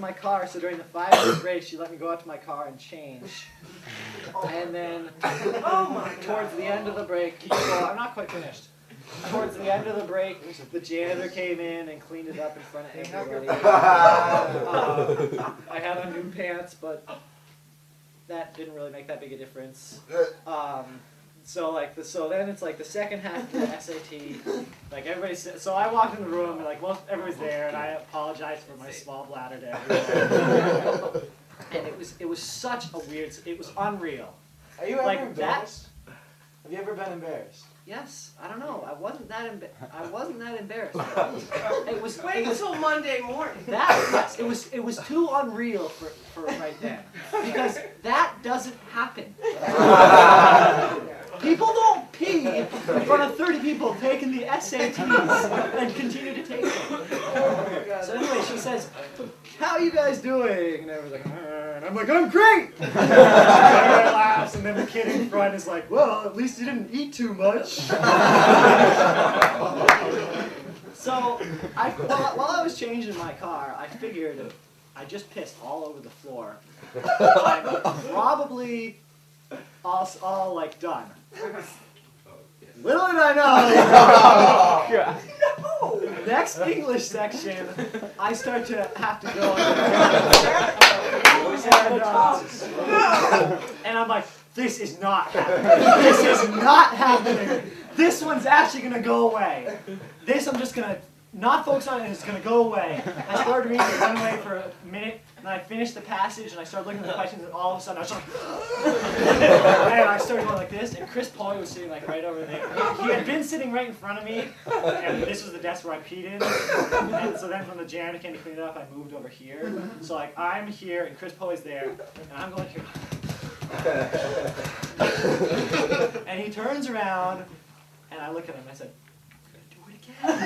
my car, so during the 5-minute break, she let me go out to my car and change. And then, towards the end of the break, well, I'm not quite finished. Towards the end of the break, the janitor came in and cleaned it up in front of everybody. I had on new pants, but that didn't really make that big a difference. So then it's like the second half of the SAT. Like so I walked in the room and like everybody's there, and I apologized for my small bladder to everyone. And it was such a weird. It was unreal. Are you ever embarrassed? Have you ever been embarrassed? Yes, I don't know. I wasn't that embarrassed. Wait until Monday morning. Yes, it was too unreal for right then, because that doesn't happen. People don't pee in front of 30 people taking the SATs and continue to take them. So anyway, she says, "How are you guys doing?" And everyone's like, and I'm like, "I'm great!" And everybody laughs, and then the kid in front is like, "Well, at least you didn't eat too much." So, while I was changing my car, I figured I just pissed all over the floor. I'm probably all like done. Little did I know. No! Next English section, I start to have to go. And I'm like, this is not happening. This is not happening. This one's actually going to go away. This I'm just going to not focus on it, and it's going to go away. I started reading it, went away for a minute, and I finished the passage, and I started looking at the questions, and all of a sudden I was like, and I started going like this, and Chris Pauly was sitting like right over there. He had been sitting right in front of me, and this was the desk where I peed in, and so then when the janitor came to clean it up, I moved over here. So like I'm here, and Chris Pauly's there, and I'm going here. And he turns around, and I look at him, and I said, and,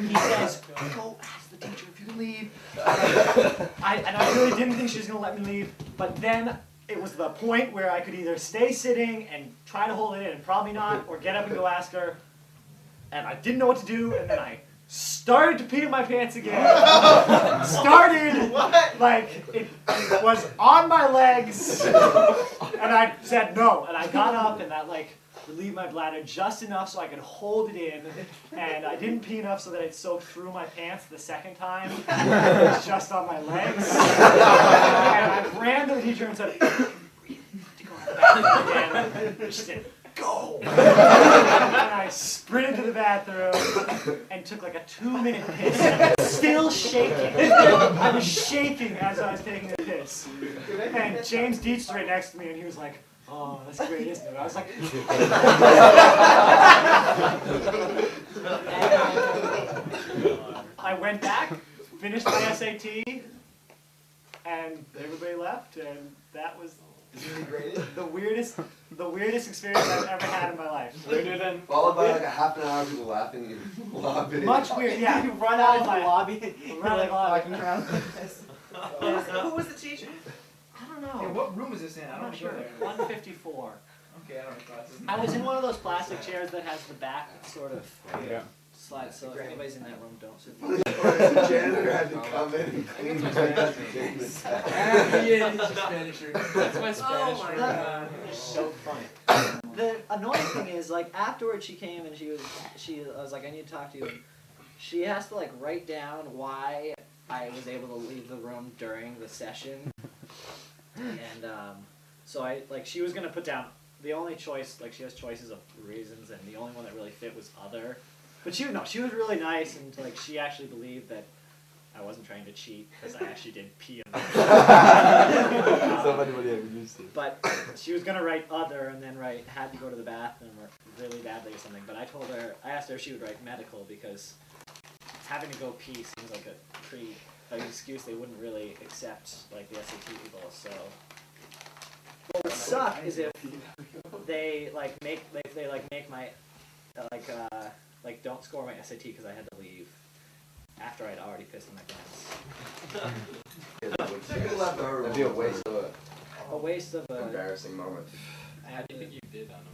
he says, "Go ask the teacher if you can leave." And I really didn't think she was going to let me leave, but then it was the point where I could either stay sitting and try to hold it in, and probably not, or get up and go ask her. And I didn't know what to do, and then I started to pee in my pants again. Like it was on my legs, and I said no, and I got up, and that like relieved my bladder just enough so I could hold it in, and I didn't pee enough so that it soaked through my pants the second time. It was just on my legs, and I ran to the teacher and said, "To go to the bathroom again." She said, "Go!" And I sprinted to the bathroom and took like a 2-minute piss, still shaking. I was shaking as I was taking the piss. And James Dietz was right next to me, and he was like, "Oh, that's great, isn't it?" I was like, I went back, finished my SAT, and everybody left, and that was the weirdest experience I've ever had in my life. Followed by like a half an hour of people laughing in the lobby. Much weird, yeah. You run out of my lobby. Run out of the lobby. Who was the teacher? I don't know. Hey, what room is this in? I'm not sure. 154. Okay, I don't know classes. I was in one of those plastic chairs that has the back sort of slides, so if anybody's in that room, don't sit down. The janitor had to come in and clean my That's my Spanish room. It's so funny. The annoying thing is, like, afterwards she came and I was like, "I need to talk to you." And she has to, like, write down why I was able to leave the room during the session. And, so she was going to put down the only choice, like, she has choices of reasons, and the only one that really fit was other. But she was really nice, and, like, she actually believed that I wasn't trying to cheat, because I actually did pee on But she was going to write other, and then had to go to the bathroom really badly or something. But I asked her if she would write medical, because having to go pee seems like an excuse they wouldn't really accept, like, the SAT people, so. What would suck is if they, make my, don't score my SAT because I had to leave after I'd already pissed in my pants. That'd be a waste of A waste of a embarrassing moment. How do you think you did on them?